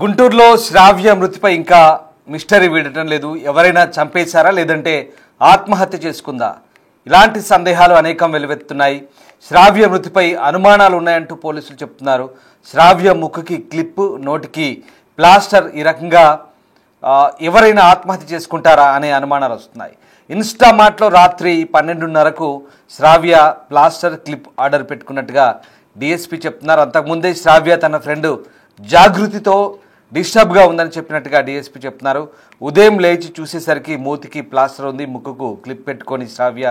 గుంటూరులో శ్రావ్య మృతిపై ఇంకా మిస్టరీ వీడటం లేదు. ఎవరైనా చంపేశారా లేదంటే ఆత్మహత్య చేసుకుందా? ఇలాంటి సందేహాలు అనేకం వెలువెత్తుతున్నాయి. శ్రావ్య మృతిపై అనుమానాలు ఉన్నాయంటూ పోలీసులు చెప్తున్నారు. శ్రావ్య ముక్కుకి క్లిప్, నోటికి ప్లాస్టర్, ఈ రకంగా ఎవరైనా ఆత్మహత్య చేసుకుంటారా అనే అనుమానాలు వస్తున్నాయి. ఇన్స్టామార్ట్లో రాత్రి 12:30కు శ్రావ్య ప్లాస్టర్ క్లిప్ ఆర్డర్ పెట్టుకున్నట్టుగా డిఎస్పీ చెప్తున్నారు. అంతకుముందే శ్రావ్య తన ఫ్రెండ్ జాగృతితో డిస్టర్బ్గా ఉందని చెప్పినట్టుగా డిఎస్పీ చెప్తున్నారు. ఉదయం లేచి చూసేసరికి మూతికి ప్లాస్టర్ ఉంది, ముక్కుకు క్లిప్ పెట్టుకొని శ్రావ్య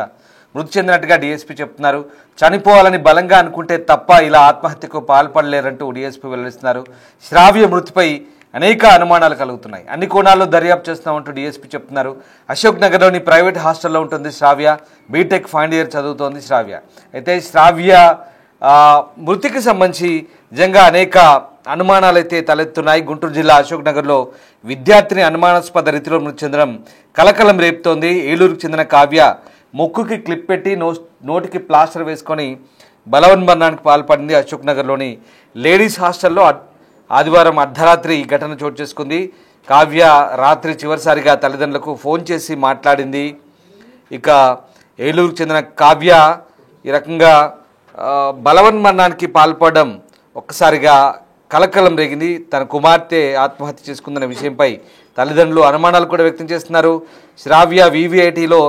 మృతి చెందినట్టుగా డిఎస్పీ చెప్తున్నారు. చనిపోవాలని బలంగా అనుకుంటే తప్ప ఇలా ఆత్మహత్యకు పాల్పడలేరంటూ డిఎస్పీ వెల్లడిస్తున్నారు. శ్రావ్య మృతిపై అనేక అనుమానాలు కలుగుతున్నాయి. అన్ని కోణాల్లో దర్యాప్తు చేస్తున్నామంటూ డిఎస్పీ చెప్తున్నారు. అశోక్ నగర్లోని ప్రైవేట్ హాస్టల్లో ఉంటుంది శ్రావ్య. బీటెక్ ఫైనల్ ఇయర్ చదువుతోంది శ్రావ్య. అయితే శ్రావ్య మృతికి సంబంధించి నిజంగా అనేక అనుమానాలు అయితే తలెత్తున్నాయి. గుంటూరు జిల్లా అశోక్ నగర్లో విద్యార్థిని అనుమానాస్పద రీతిలో మృతి చెందడం కలకలం రేపుతోంది. ఏలూరుకు చెందిన కావ్య ముక్కుకి క్లిప్ పెట్టి నోటికి ప్లాస్టర్ వేసుకొని బలవన్మరణానికి పాల్పడింది. అశోక్ నగర్లోని లేడీస్ హాస్టల్లో ఆదివారం అర్ధరాత్రి ఈ ఘటన చోటు చేసుకుంది. కావ్య రాత్రి చివరిసారిగా తల్లిదండ్రులకు ఫోన్ చేసి మాట్లాడింది. ఇక ఏలూరుకు చెందిన కావ్య ఈ రకంగా బలవన్మరణానికి పాల్పడడం ఒక్కసారిగా కలకలం రేగింది. తన కుమార్తె ఆత్మహత్య చేసుకుందన్న విషయంపై తల్లిదండ్రులు అనుమానాలు కూడా వ్యక్తం చేస్తున్నారు. శ్రావ్య వివిఐటిలో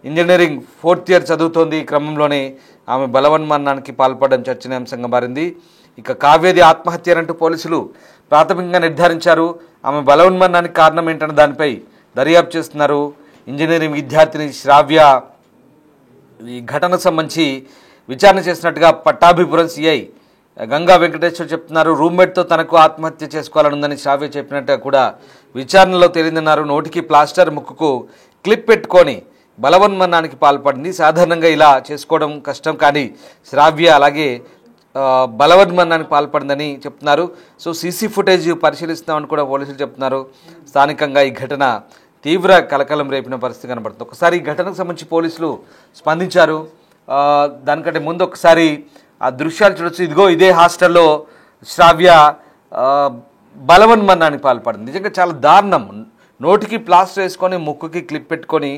ఇంజనీరింగ్ 4th ఇయర్ చదువుతోంది. ఈ క్రమంలోనే ఆమె బలవన్మరణానికి పాల్పడడం చర్చనీయాంశంగా మారింది. ఇక కావ్యది ఆత్మహత్య అంటూ పోలీసులు ప్రాథమికంగా నిర్ధారించారు. ఆమె బలవన్మరణానికి కారణం ఏంటన్న దానిపై దర్యాప్తు చేస్తున్నారు. ఇంజనీరింగ్ విద్యార్థిని శ్రావ్య ఈ ఘటనకు సంబంధించి విచారణ చేసినట్టుగా పట్టాభిపురం సిఐ గంగా వెంకటేశ్వర్ చెప్తున్నారు. రూమ్మేట్తో తనకు ఆత్మహత్య చేసుకోవాలని ఉందని శ్రావ్య చెప్పినట్టుగా కూడా విచారణలో తేలిందన్నారు. నోటికి ప్లాస్టర్, ముక్కుకు క్లిప్ పెట్టుకొని బలవన్మరణానికి పాల్పడింది. సాధారణంగా ఇలా చేసుకోవడం కష్టం, కానీ శ్రావ్య అలాగే బలవన్మరణానికి పాల్పడిందని చెప్తున్నారు. సో సీసీ ఫుటేజ్ పరిశీలిస్తామని కూడా పోలీసులు చెప్తున్నారు. స్థానికంగా ఈ ఘటన తీవ్ర కలకలం రేపిన పరిస్థితి కనబడుతుంది. ఒకసారి ఈ ఘటనకు సంబంధించి పోలీసులు స్పందించారు. దానికంటే ముందు ఒకసారి ఆ దృశ్యాలు చూడొచ్చు. ఇదిగో ఇదే హాస్టల్లో శ్రావ్య బలవన్మరణానికి పాల్పడింది. నిజంగా చాలా దారుణం. నోటికి ప్లాస్టర్ వేసుకొని ముక్కుకి క్లిప్ పెట్టుకొని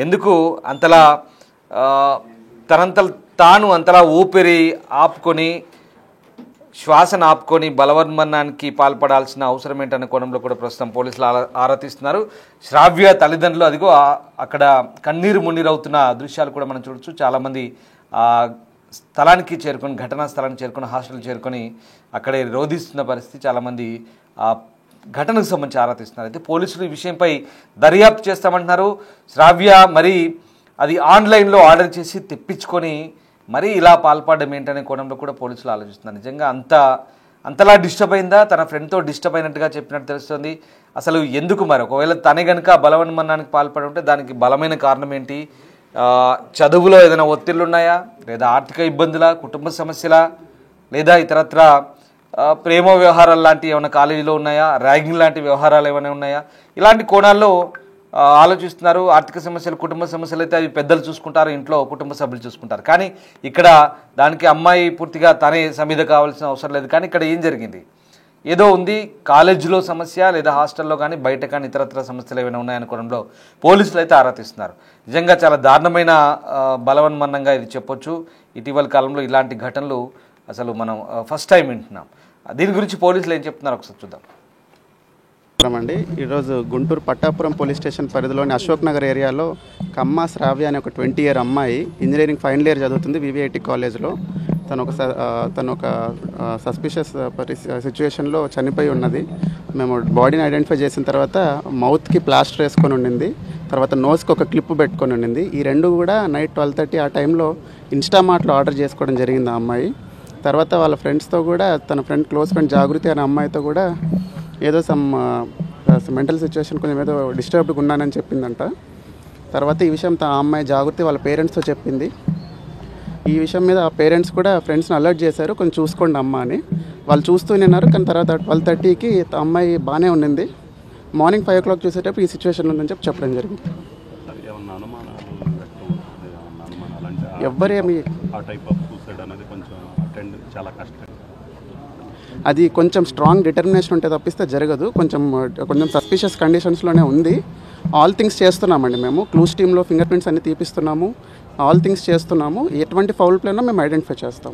ఎందుకు అంతలా తాను అంతలా ఊపిరి ఆపుకొని శ్వాసను ఆపుకొని బలవన్మరణానికి పాల్పడాల్సిన అవసరం ఏంటనే కోణంలో కూడా ప్రస్తుతం పోలీసులు ఆరా తీస్తున్నారు. శ్రావ్య తల్లిదండ్రులు అదిగో అక్కడ కన్నీరు మున్నీరవుతున్న దృశ్యాలు కూడా మనం చూడొచ్చు. చాలామంది స్థలానికి చేరుకొని, ఘటనా స్థలానికి చేరుకొని, హాస్టల్ చేరుకొని అక్కడే రోధిస్తున్న పరిస్థితి. చాలామంది ఆ ఘటనకు సంబంధించి ఆరా తీస్తున్నారు. అయితే పోలీసులు ఈ విషయంపై దర్యాప్తు చేస్తామంటున్నారు. శ్రావ్య మరి అది ఆన్లైన్లో ఆర్డర్ చేసి తెప్పించుకొని మరి ఇలా పాల్పడడం ఏంటనే కోణంలో కూడా పోలీసులు ఆలోచిస్తున్నారు. నిజంగా అంతలా డిస్టర్బ్ అయిందా? తన ఫ్రెండ్తో డిస్టర్బ్ అయినట్టుగా చెప్పినట్టు తెలుస్తుంది. అసలు ఎందుకు మరి? ఒకవేళ తనే కనుక బలవన్మరణానికి పాల్పడి ఉంటే దానికి బలమైన కారణం ఏంటి? చదువులో ఏదైనా ఒత్తిళ్ళు ఉన్నాయా, లేదా ఆర్థిక ఇబ్బందులా, కుటుంబ సమస్యలా, లేదా ఇతరత్ర ప్రేమ వ్యవహారాలు లాంటివి ఏమైనా కాలేజీలో ఉన్నాయా, ర్యాగింగ్ లాంటి వ్యవహారాలు ఏమైనా ఉన్నాయా? ఇలాంటి కోణాల్లో ఆలోచిస్తున్నారు. ఆర్థిక సమస్యలు, కుటుంబ సమస్యలు అయితే అవి పెద్దలు చూసుకుంటారు, ఇంట్లో కుటుంబ సభ్యులు చూసుకుంటారు. కానీ ఇక్కడ దానికి అమ్మాయి పూర్తిగా తనే సమిధ కావాల్సిన అవసరం లేదు. కానీ ఇక్కడ ఏం జరిగింది? ఏదో ఉంది, కాలేజీలో సమస్య, లేదా హాస్టల్లో కానీ బయట కానీ ఇతరత్ర సమస్యలు ఏమైనా ఉన్నాయనుకోవడంలో పోలీసులు అయితే ఆరా తీస్తున్నారు. నిజంగా చాలా దారుణమైన బలవన్మరణంగా ఇది చెప్పొచ్చు. ఇటీవల కాలంలో ఇలాంటి ఘటనలు అసలు మనం ఫస్ట్ టైం వింటున్నాం. దీని గురించి పోలీసులు ఏం చెప్తున్నారు ఒకసారి చూద్దాం. అండి, ఈరోజు గుంటూరు పట్టాపురం పోలీస్ స్టేషన్ పరిధిలోని అశోక్ నగర్ ఏరియాలో కమ్మ శ్రావ్య అనే ఒక 20 ఇయర్ అమ్మాయి ఇంజనీరింగ్ ఫైనల్ ఇయర్ చదువుతుంది వివిఐటి కాలేజ్లో. తను ఒక సస్పిషియస్ సిచ్యువేషన్లో చనిపోయి ఉన్నది. మేము బాడీని ఐడెంటిఫై చేసిన తర్వాత మౌత్కి ప్లాస్టర్ వేసుకొని ఉండింది, తర్వాత నోస్కి ఒక క్లిప్ పెట్టుకొని ఉండింది. ఈ రెండు కూడా నైట్ 12:30 ఆ టైంలో ఇన్స్టామార్ట్లో ఆర్డర్ చేసుకోవడం జరిగింది ఆ అమ్మాయి. తర్వాత వాళ్ళ ఫ్రెండ్స్తో కూడా, తన క్లోజ్ ఫ్రెండ్ జాగృతి అనే అమ్మాయితో కూడా ఏదో మెంటల్ సిచ్యువేషన్ కొంచెం ఏదో డిస్టర్బ్డ్గా ఉన్నానని చెప్పిందంట. తర్వాత ఈ విషయం ఆ అమ్మాయి జాగృతి వాళ్ళ పేరెంట్స్తో చెప్పింది. ఈ విషయం మీద ఆ పేరెంట్స్ కూడా ఫ్రెండ్స్ని అలర్ట్ చేశారు, కొంచెం చూసుకోండి అమ్మ అని. వాళ్ళు చూస్తూనే ఉన్నారు. కానీ తర్వాత 12:30కి అమ్మాయి బాగానే ఉండింది. మార్నింగ్ 5 o'clock చూసేటప్పుడు ఈ సిచ్యువేషన్ ఉందని చెప్పడం జరిగింది. ఎవరేమి అది కొంచెం స్ట్రాంగ్ డిటర్మినేషన్ ఉంటే తప్పిస్తే జరగదు. కొంచెం సస్పిషియస్ కండిషన్స్లోనే ఉంది. ఆల్ థింగ్స్ చేస్తున్నామండి. మేము క్లూస్ టీంలో ఫింగర్ ప్రింట్స్ అన్ని తీపిస్తున్నాము. ఆల్ థింగ్స్ చేస్తున్నాము. ఎటువంటి ఫౌల్ ప్లేనో మేము ఐడెంటిఫై చేస్తాం.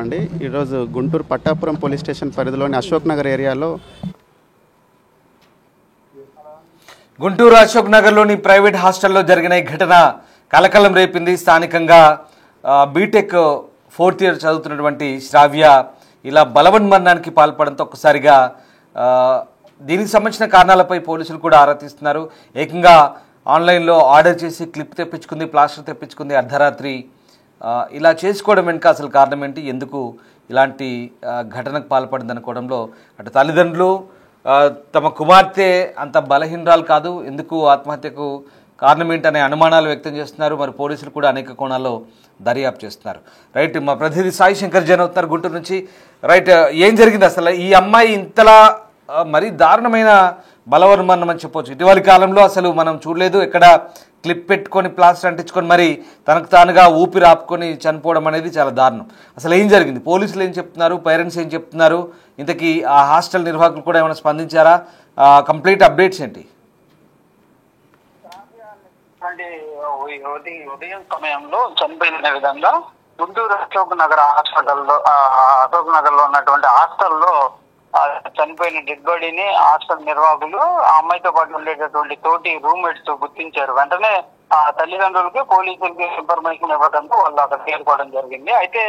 అండి ఈరోజు గుంటూరు పట్టాపురం పోలీస్ స్టేషన్ పరిధిలోని అశోక్ నగర్ ఏరియాలో గుంటూరు అశోక్ నగర్లోని ప్రైవేట్ హాస్టల్లో జరిగిన ఈ ఘటన కలకలం రేపింది. స్థానికంగా బీటెక్ 4th ఇయర్ చదువుతున్నటువంటి శ్రావ్య ఇలా బలవన్మరణానికి పాల్పడంతో ఒక్కసారిగా దీనికి సంబంధించిన కారణాలపై పోలీసులు కూడా ఆరా తీస్తున్నారు. ఏకంగా ఆన్లైన్లో ఆర్డర్ చేసి క్లిప్ తెప్పించుకుంది, ప్లాస్టర్ తెప్పించుకుంది అర్ధరాత్రి. ఇలా చేసుకోవడం వెనుక అసలు కారణం ఏంటి, ఎందుకు ఇలాంటి ఘటనకు పాల్పడింది అనుకోవడంలో అటు తల్లిదండ్రులు తమ కుమార్తె అంత బలహీనరాలు కాదు, ఎందుకు ఆత్మహత్యకు కారణం ఏంటనే అనుమానాలు వ్యక్తం చేస్తున్నారు. మరి పోలీసులు కూడా అనేక కోణాల్లో దర్యాప్తు చేస్తున్నారు. రైట్, మా ప్రతినిధి సాయి శంకర్ జైన్ అవుతున్నారు గుంటూరు నుంచి. రైట్, ఏం జరిగింది అసలు? ఈ అమ్మాయి ఇంతలా మరీ దారుణమైన బలవన్మరణం అని చెప్పొచ్చు. ఇటీవలి కాలంలో అసలు మనం చూడలేదు. ఎక్కడ క్లిప్ పెట్టుకొని ప్లాస్టర్ అంటించుకొని మరి తనకు తానుగా ఊపిరి ఆపుకొని చనిపోవడం అనేది చాలా దారుణం. అసలు ఏం జరిగింది? పోలీసులు ఏం చెప్తున్నారు, పేరెంట్స్ ఏం చెప్తున్నారు, ఇంతకీ ఆ హాస్టల్ నిర్వాహకులు కూడా ఏమైనా స్పందించారా? కంప్లీట్ అప్డేట్స్ ఏంటి? ఉదయం సమయంలో చనిపోయిన విధంగా గుంటూరు అశోక్ నగర్ లో ఉన్నటువంటి హాస్టల్లో చనిపోయిన డెడ్ బాడీని హాస్టల్ నిర్వాహకులు ఆ అమ్మాయితో పాటు ఉండేటటువంటి తోటి రూమ్మేట్స్ గుర్తించారు. వెంటనే ఆ తల్లిదండ్రులకి పోలీసులకి ఇన్ఫర్మేషన్ ఇవ్వడంతో వాళ్ళు అక్కడ చేరుకోవడం జరిగింది. అయితే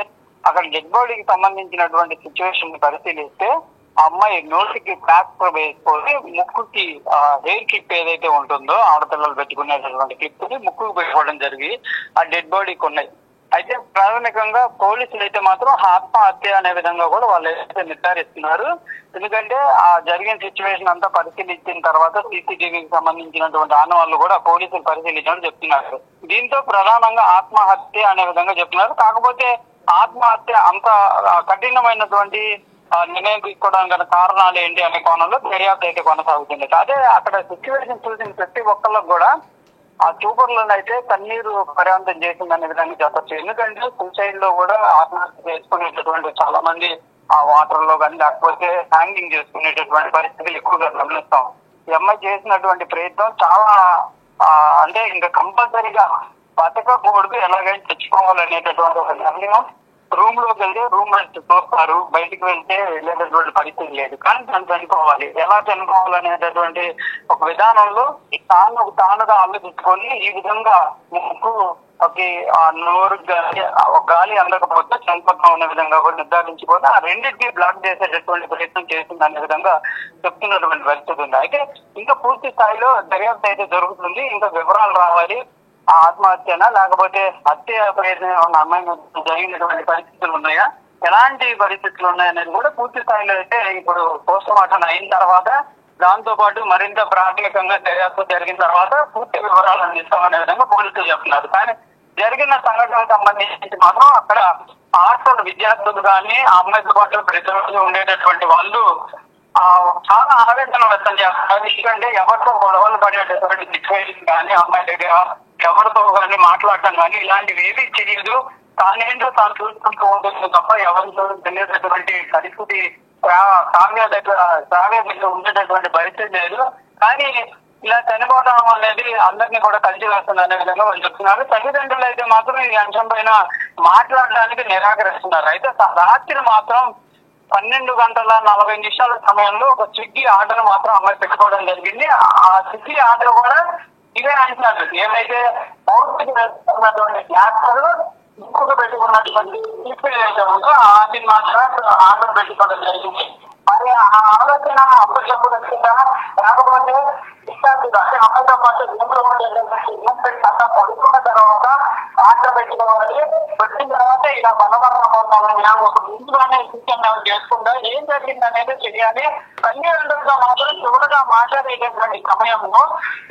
అక్కడ డెడ్ బాడీకి సంబంధించినటువంటి సిచ్యువేషన్ పరిశీలిస్తే ఆ అమ్మాయి నోటికి ప్లాస్టర్ వేసుకొని ముక్కుకి హెయిర్ క్లిప్ ఏదైతే ఉంటుందో ఆడపిల్లలు పెట్టుకునేటటువంటి క్లిప్ ని ముక్కుకు పెట్టుకోవడం జరిగి ఆ డెడ్ బాడీకి ఉన్నాయి. అయితే ప్రాథమికంగా పోలీసులు అయితే మాత్రం ఆత్మహత్య అనే విధంగా కూడా వాళ్ళు అయితే నిర్ధారిస్తున్నారు. ఎందుకంటే ఆ జరిగిన సిచ్యువేషన్ అంతా పరిశీలించిన తర్వాత సీసీటీవీకి సంబంధించినటువంటి ఆనవాళ్ళు కూడా పోలీసులు పరిశీలించాలని చెప్తున్నారు. దీంతో ప్రధానంగా ఆత్మహత్య అనే విధంగా చెప్తున్నారు. కాకపోతే ఆత్మహత్య అంత కఠినమైనటువంటి నిర్ణయం తీసుకోవడానికి గల కారణాలు ఏంటి అనే కోణంలో దర్యాప్తు అయితే కొనసాగుతుంది. అదే అక్కడ సిచ్యువేషన్ చూసిన ప్రతి ఒక్కళ్ళకు కూడా ఆ చూపర్లను అయితే కన్నీరు పర్యాంతం చేసిందనే విధంగా చెప్పచ్చు. ఎందుకంటే సూసైడ్ లో కూడా ఆత్మహత్య చేసుకునేటటువంటి చాలా మంది ఆ వాటర్ లో కానీ లేకపోతే హ్యాంగింగ్ చేసుకునేటటువంటి పరిస్థితులు ఎక్కువగా గమనిస్తాం. ఈ అమ్మాయి చేసినటువంటి ప్రయత్నం చాలా అంటే ఇంకా కంపల్సరీగా బతకకూడదు, ఎలాగైనా తెచ్చుకోవాలనేటటువంటి ఒక నిర్ణయం. రూమ్ లోకి వెళ్తే రూమ్మేట్స్ చూస్తారు, బయటికి వెళ్తే వెళ్ళేటటువంటి పరిస్థితి లేదు. కానీ తను చనిపోవాలి, ఎలా చనిపోవాలనేటటువంటి ఒక విధానంలో తానుగా ఆలోచించుకొని ఈ విధంగా ముక్కు నోరు గాలి అందకపోతే చనిపోతాం అనే విధంగా కూడా నిర్ధారించుకొని ఆ రెండింటినీ బ్లాక్ చేసేటటువంటి ప్రయత్నం చేస్తుంది అనే విధంగా చెప్తున్నటువంటి పరిస్థితి ఉంది. అయితే ఇంకా పూర్తి స్థాయిలో దర్యాప్తు అయితే జరుగుతుంది. ఇంకా వివరాలు రావాలి. ఆ ఆత్మహత్యనా లేకపోతే హత్య ప్రయత్నం అమ్మాయి జరిగినటువంటి పరిస్థితులు ఉన్నాయా, ఎలాంటి పరిస్థితులు ఉన్నాయనేది కూడా పూర్తి స్థాయిలో అయితే ఇప్పుడు పోస్ట్ మార్టం అయిన తర్వాత దాంతో పాటు మరింత ప్రాథమికంగా దర్యాప్తు జరిగిన తర్వాత పూర్తి వివరాలు అందిస్తామనే విధంగా పోలీసులు చెప్తున్నారు. కానీ జరిగిన సంఘటనకు సంబంధించి మాత్రం అక్కడ హాస్టల్ విద్యార్థులు కానీ ఆ అమ్మాయితో పాటు ప్రతిరోజు ఉండేటటువంటి వాళ్ళు చాలా ఆవేదన వ్యక్తం చేస్తున్నారు. ఎందుకంటే ఎవరితో గొడవలు పడేటటువంటి సిచ్యువేషన్ కానీ అమ్మాయి దగ్గర ఎవరితో కానీ మాట్లాడటం కానీ ఇలాంటివి ఏమీ తెలియదు. తానేంటో తాను చూసుకుంటూ ఉంటుంది తప్ప ఎవరితో తెలియనటువంటి పరిస్థితి కావ్య దగ్గర ఉండేటటువంటి పరిస్థితి లేదు. కానీ ఇలా చనిపోవడం అనేది అందరినీ కూడా కలిసి వేస్తుంది అనే విధంగా వాళ్ళు చెప్తున్నారు. తల్లిదండ్రులు అయితే మాత్రం ఈ అంశం పైన మాట్లాడడానికి నిరాకరిస్తున్నారు. అయితే రాత్రి మాత్రం 12:40 సమయంలో ఒక స్విగ్గీ ఆర్డర్ మాత్రం అమ్మాయి పెట్టుకోవడం జరిగింది. ఆ స్విగ్గీ ఆర్డర్ కూడా ఇవే అంటున్నారు, ఏమైతే పౌరున్నటువంటి క్యాన్సర్ ముక్కుకు పెట్టుకున్నటువంటి ఏదైతే ఉందో అది మాత్రం ఆర్డర్ పెట్టుకోవడం జరిగింది. మరి ఆ ఆలోచన అప్పుడు వచ్చిందా లేకపోతే విద్యార్థులు అంటే అమ్మాయితో పాటు రూమ్లో పడుకున్న తర్వాత ఆర్డర్ పెట్టుకోవాలి, పెట్టిన తర్వాత ఇలా బలవరణ ఒక ముందుగానే శిక్షణ చేసుకుంటా ఏం జరిగింది అనేది తెలియాలి. తల్లిదండ్రులుగా మాత్రం చివరిగా మాట్లాడేటటువంటి సమయంలో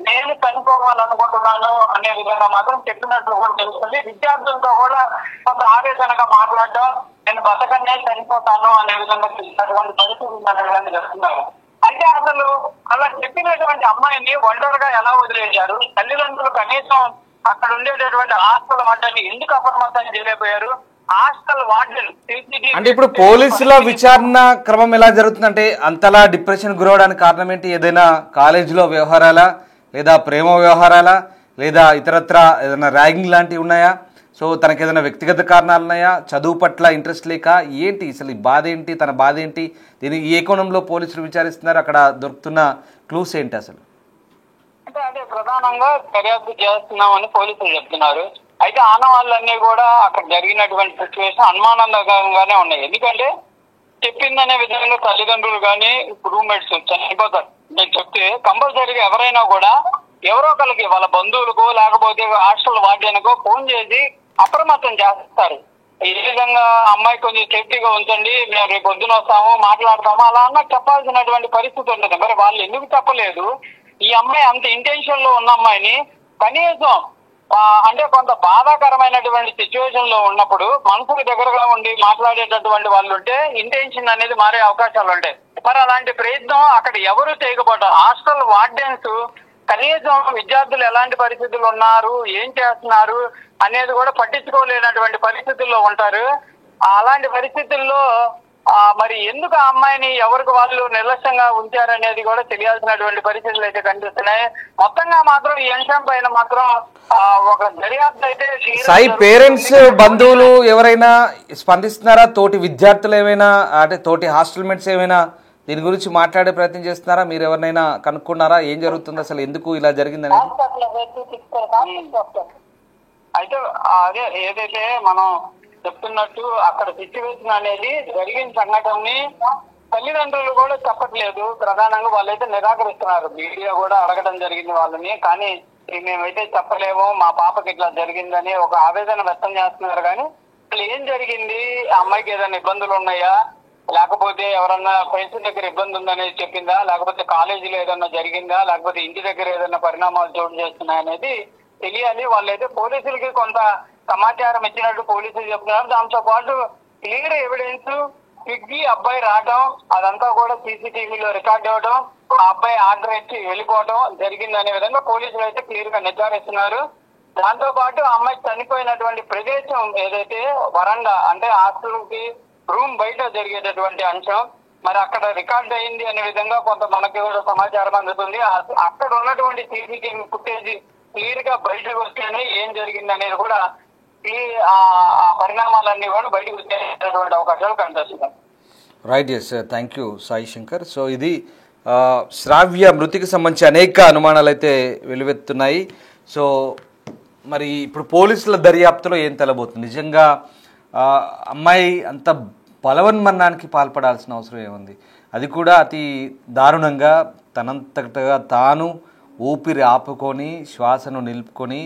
నేను చనిపోవాలనుకుంటున్నాను అనే విధంగా మాత్రం చెప్పినట్లు కూడా తెలుస్తుంది. విద్యార్థులతో కూడా కొంత ఆవేదనగా మాట్లాడడం, నేను బతకనే చనిపోతాను అనే విధంగా చెప్పినటువంటి పరిస్థితి ఉందనే విధంగా చెప్తున్నారు. అయితే అసలు అలా చెప్పినటువంటి అమ్మాయిని ఒంటరిగా ఎలా వదిలేశారు? తల్లిదండ్రులు కనీసం అక్కడ ఉండేటటువంటి హాస్టల్ వాటిని ఎందుకు అప్రమత్తం చేయలేకపోయారు? హాస్టల్ వార్డెన్ అంటే ఇప్పుడు పోలీసుల విచారణ క్రమం ఎలా జరుగుతుందంటే అంతలా డిప్రెషన్ గురవడానికి కారణం ఏంటి? ఏదైనా కాలేజీలో వ్యవహారాలా, లేదా ప్రేమ వ్యవహారాలా, లేదా ఇతరత్ర ఏదైనా ర్యాగింగ్ లాంటివి ఉన్నాయా? సో తనకి ఏదైనా వ్యక్తిగత కారణాలు ఉన్నాయా? చదువు పట్ల ఇంట్రెస్ట్ లేక ఏంటి అసలు ఈ బాధ ఏంటి? తన బాధ ఏంటి? దీనికి ఏ కోణంలో పోలీసులు విచారిస్తున్నారు? అక్కడ దొరుకుతున్న క్లూస్ ఏంటి అసలు? అంటే అదే ప్రధానంగా దర్యాప్తు చేస్తున్నామని పోలీసులు చెప్తున్నారు. అయితే ఆనవాళ్ళన్నీ కూడా అక్కడ జరిగినటువంటి సిచ్యువేషన్ అనుమానంగానే ఉన్నాయి. ఎందుకంటే చెప్పిందనే విధంగా తల్లిదండ్రులు కానీ రూమ్మేట్స్ చనిపోతారు. నేను చెప్తే కంపల్సరీగా ఎవరైనా కూడా ఎవరో ఒకరికి వాళ్ళ బంధువులకో లేకపోతే హాస్టల్ వార్డెన్కో ఫోన్ చేసి అప్రమత్తం చేస్తారు. ఈ విధంగా అమ్మాయి కొంచెం సేఫ్టీగా ఉంచండి, మేము రేపు పొద్దున వస్తాము మాట్లాడతాము అలా అన్న చెప్పాల్సినటువంటి పరిస్థితి ఉంటుంది. మరి వాళ్ళు ఎందుకు చెప్పలేదు? ఈ అమ్మాయి అంత ఇంటెన్షన్ లో ఉన్న అమ్మాయిని కనీసం అంటే కొంత బాధాకరమైనటువంటి సిచ్యువేషన్ లో ఉన్నప్పుడు మనసుకు దగ్గరగా ఉండి మాట్లాడేటటువంటి వాళ్ళు ఉంటే ఇంటెన్షన్ అనేది మారే అవకాశాలు ఉంటాయి. మరి అలాంటి ప్రయత్నం అక్కడ ఎవరు చేయకపోవడం, హాస్టల్ వార్డెన్స్ కనీసం విద్యార్థులు ఎలాంటి పరిస్థితులు ఉన్నారు, ఏం చేస్తున్నారు అనేది కూడా పట్టించుకోలేనటువంటి పరిస్థితుల్లో ఉంటారు. అలాంటి పరిస్థితుల్లో మరి ఎందుకు ఆ అమ్మాయిని ఎవరికి వాళ్ళు నిర్లక్ష్యంగా ఉంచారనేది కూడా తెలియాల్సినటువంటి పరిస్థితులు అయితే కనిపిస్తున్నాయి. మొత్తంగా మాత్రం ఈ అంశం పైన మాత్రం ఒక దర్యాప్తు అయితే సాయి పేరెంట్స్ బంధువులు ఎవరైనా స్పందిస్తున్నారా? తోటి విద్యార్థులు ఏమైనా అంటే తోటి హాస్టల్ మేట్స్ ఏమైనా దీని గురించి మాట్లాడే ప్రయత్నం చేస్తున్నారా? మీరు ఎవరినైనా కనుక్కున్నారా? ఏం జరుగుతుంది అసలు, ఎందుకు ఇలా జరిగింది అనేది? అయితే అదే ఏదైతే మనం చెప్తున్నట్టు అక్కడ సిచ్యువేషన్ అనేది జరిగిన సంఘటనని తల్లిదండ్రులు కూడా చెప్పట్లేదు. ప్రధానంగా వాళ్ళైతే నిరాకరిస్తున్నారు. మీడియా కూడా అడగడం జరిగింది వాళ్ళని, కానీ మేమైతే చెప్పలేము, మా పాపకి ఇట్లా జరిగిందని ఒక ఆవేదన వ్యక్తం చేస్తున్నారు. కానీ అసలు ఏం జరిగింది, ఆ అమ్మాయికి ఏదైనా ఇబ్బందులు ఉన్నాయా, లేకపోతే ఎవరన్నా ఫ్రెండ్స్ దగ్గర ఇబ్బంది ఉందనేది చెప్పిందా, లేకపోతే కాలేజీలో ఏదన్నా జరిగిందా, లేకపోతే ఇంటి దగ్గర ఏదైనా పరిణామాలు చోటు చేస్తున్నాయనేది తెలియాలి. వాళ్ళైతే పోలీసులకి కొంత సమాచారం ఇచ్చినట్టు పోలీసులు చెప్తున్నారు. దాంతో పాటు క్లియర్ ఎవిడెన్స్ స్విగ్గీ అబ్బాయి రావడం అదంతా కూడా సీసీటీవీలో రికార్డ్ అవ్వడం, ఆ అబ్బాయి ఆర్డర్ ఇచ్చి వెళ్ళిపోవడం జరిగిందనే విధంగా పోలీసులు అయితే క్లియర్ గా నిర్ధారిస్తున్నారు. దాంతో పాటు ఆ అమ్మాయి చనిపోయినటువంటి ప్రదేశం ఏదైతే వరండా అంటే హాస్టల్ కి రూమ్ బయట జరిగేటటువంటి అంశం మరి అక్కడ రికార్డ్ అయింది అనే విధంగా కొంత మనకి కూడా సమాచారం అందుతుంది. అక్కడ ఉన్నటువంటి సీసీటీవీ ఫుటేజ్ క్లియర్ గా బయటకు వస్తేనే ఏం జరిగింది అనేది కూడా ఈ పరిణామాలన్నీ కూడా బయటకు వచ్చేటటువంటి అవకాశాలు కనిపిస్తున్నాయి. Right, yes, thank you Sai Shankar. So ఇది శ్రావ్య మృతికి సంబంధించి అనేక అనుమానాలు అయితే వెలువెత్తున్నాయి. సో మరి ఇప్పుడు పోలీసుల దర్యాప్తులో ఏం తెలబోతుంది? నిజంగా అమ్మాయి అంత బలవన్మరణానికి పాల్పడాల్సిన అవసరం ఏముంది? అది కూడా అతి దారుణంగా తనంతటగా తాను ఊపిరి ఆపుకొని శ్వాసను నిలుపుకొని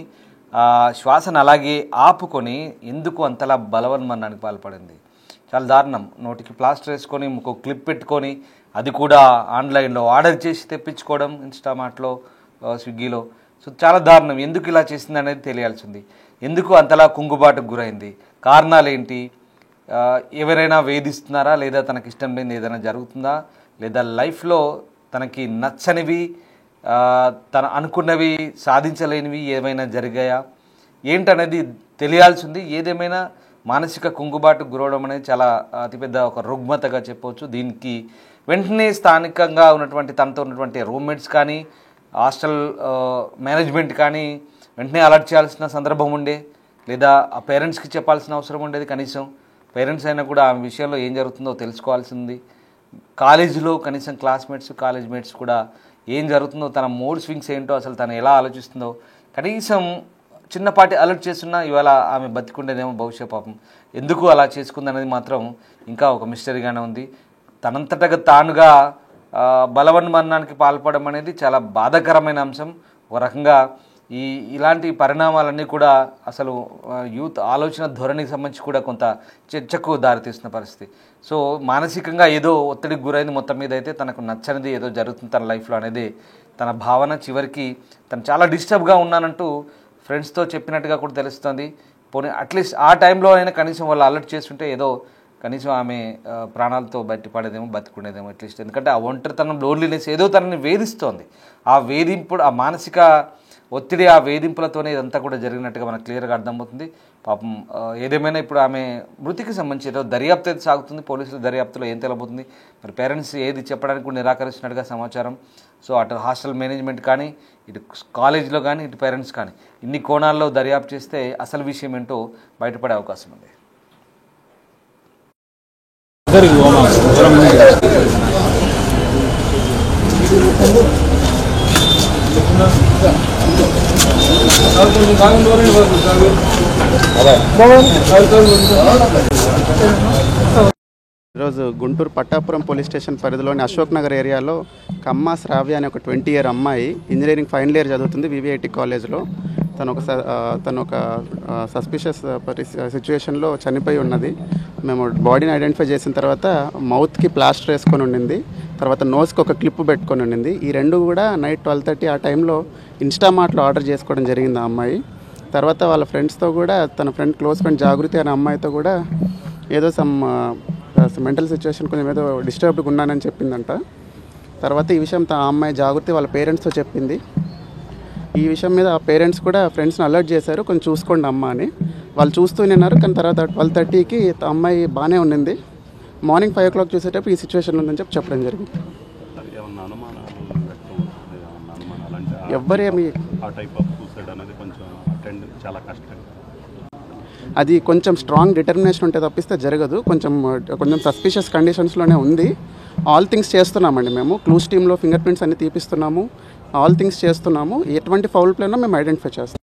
శ్వాసను అలాగే ఆపుకొని ఎందుకు అంతలా బలవన్మరణానికి పాల్పడింది? చాలా దారుణం. నోటికి ప్లాస్టర్ వేసుకొని ఇంకో క్లిప్ పెట్టుకొని అది కూడా ఆన్లైన్లో ఆర్డర్ చేసి తెప్పించుకోవడం ఇన్స్టామార్ట్లో స్విగ్గీలో. సో చాలా దారుణం. ఎందుకు ఇలా చేసింది అనేది తెలియాల్సింది. ఎందుకు అంతలా కుంగుబాటుకు గురైంది? కారణాలు ఏంటి? ఎవరైనా వేధిస్తున్నారా, లేదా తనకి ఇష్టం లేని ఏదైనా జరుగుతుందా, లేదా లైఫ్లో తనకి నచ్చనివి తన అనుకున్నవి సాధించలేనివి ఏమైనా జరిగాయా ఏంటనేది తెలియాల్సింది. ఏదేమైనా మానసిక కుంగుబాటుకు గురవడం అనేది చాలా అతిపెద్ద ఒక రుగ్మతగా చెప్పవచ్చు. దీనికి వెంటనే స్థానికంగా ఉన్నటువంటి తనతో ఉన్నటువంటి రూమ్మేట్స్ కానీ హాస్టల్ మేనేజ్మెంట్ కానీ వెంటనే అలర్ట్ చేయాల్సిన సందర్భం ఉండే, లేదా ఆ పేరెంట్స్కి చెప్పాల్సిన అవసరం ఉండేది. కనీసం పేరెంట్స్ అయినా కూడా ఆ విషయంలో ఏం జరుగుతుందో తెలుసుకోవాల్సింది. కాలేజీలో కనీసం క్లాస్మేట్స్ కాలేజ్ మేట్స్ కూడా ఏం జరుగుతుందో, తన మూడ్ స్వింగ్స్ ఏంటో, అసలు తను ఎలా ఆలోచిస్తుందో కనీసం చిన్నపాటి అలర్ట్ చేస్తున్నా ఇవాళ ఆమె బతికుండేదేమో బహుశా. పాపం ఎందుకు అలా చేసుకుందనేది మాత్రం ఇంకా ఒక మిస్టరీగానే ఉంది. తనంతటగా తానుగా బలవన్మరణానికి పాల్పడడం అనేది చాలా బాధాకరమైన అంశం. ఒక రకంగా ఇలాంటి పరిణామాలన్నీ కూడా అసలు యూత్ ఆలోచన ధోరణికి సంబంధించి కూడా కొంత చర్చకు దారితీస్తున్న పరిస్థితి. సో మానసికంగా ఏదో ఒత్తిడికి గురైంది. మొత్తం మీద అయితే తనకు నచ్చనిది ఏదో జరుగుతుంది తన లైఫ్లో అనేది తన భావన. చివరికి తను చాలా డిస్టర్బ్గా ఉన్నానంటూ ఫ్రెండ్స్తో చెప్పినట్టుగా కూడా తెలుస్తుంది. పోనీ అట్లీస్ట్ ఆ టైంలో అయినా కనీసం వాళ్ళు అలర్ట్ చేస్తుంటే ఏదో కనీసం ఆమె ప్రాణాలతో బయటపడేదేమో, బతికుండేదేమో అట్లీస్ట్. ఎందుకంటే ఆ ఒంటరితనం, లోన్లీనెస్ ఏదో తనని వేధిస్తోంది. ఆ వేధింపుడు, ఆ మానసిక ఒత్తిడి ఆ వేధింపులతోనే ఇదంతా కూడా జరిగినట్టుగా మనకు క్లియర్గా అర్థమవుతుంది. పాపం ఏదేమైనా ఇప్పుడు ఆమె మృతికి సంబంధించి ఏదో దర్యాప్తు అయితే సాగుతుంది. పోలీసుల దర్యాప్తులో ఏం తెలబోతుంది, మరి పేరెంట్స్ ఏది చెప్పడానికి కూడా నిరాకరిస్తున్నట్టుగా సమాచారం. సో అటు హాస్టల్ మేనేజ్మెంట్ కానీ, ఇటు కాలేజీలో కానీ, ఇటు పేరెంట్స్ కానీ ఇన్ని కోణాల్లో దర్యాప్తు చేస్తే అసలు విషయం ఏంటో బయటపడే అవకాశం ఉంది. ఈరోజు గుంటూరు పట్టాపురం పోలీస్ స్టేషన్ పరిధిలోని అశోక్ నగర్ ఏరియాలో కమ్మ శ్రావ్య అనే ఒక 20 year అమ్మాయి ఇంజనీరింగ్ ఫైనల్ ఇయర్ చదువుతుంది వివిఐటి కాలేజ్లో. తను ఒక సస్పిషియస్ సిచ్యువేషన్లో చనిపోయి ఉన్నది. మేము బాడీని ఐడెంటిఫై చేసిన తర్వాత మౌత్కి ప్లాస్టర్ వేసుకొని ఉండింది, తర్వాత నోస్కి ఒక క్లిప్ పెట్టుకొని ఉండింది. ఈ రెండు కూడా నైట్ 12:30 ఆ టైంలో ఇన్స్టామార్ట్లో ఆర్డర్ చేసుకోవడం జరిగింది ఆ అమ్మాయి. తర్వాత వాళ్ళ ఫ్రెండ్స్తో కూడా, తన క్లోజ్ ఫ్రెండ్ జాగృతి అనే అమ్మాయితో కూడా ఏదో మెంటల్ సిచ్యువేషన్ కొంచెం ఏదో డిస్టర్బ్డ్గా ఉన్నానని చెప్పిందంట. తర్వాత ఈ విషయం ఆ అమ్మాయి జాగృతి వాళ్ళ పేరెంట్స్తో చెప్పింది. ఈ విషయం మీద ఆ పేరెంట్స్ కూడా ఫ్రెండ్స్ని అలర్ట్ చేశారు, కొంచెం చూసుకోండి అమ్మ అని. వాళ్ళు చూస్తూనే ఉన్నారు. కానీ తర్వాత 12:30కి అమ్మాయి బాగానే ఉండింది. మార్నింగ్ 5 o'clock చూసేటప్పుడు ఈ సిచ్యువేషన్ ఉందని చెప్పడం జరిగింది. ఎవ్వరేమి అది కొంచెం స్ట్రాంగ్ డిటర్మినేషన్ ఉంటే తప్పిస్తే జరగదు. కొంచెం సస్పిషియస్ కండిషన్స్లోనే ఉంది. ఆల్ థింగ్స్ చేస్తున్నామండి మేము. క్లూస్ టీంలో ఫింగర్ ప్రింట్స్ అన్ని తీపిస్తున్నాము, ఆల్ థింగ్స్ చేస్తున్నాము. ఎటువంటి ఫౌల్ ప్లేనో మేము ఐడెంటిఫై చేస్తాం.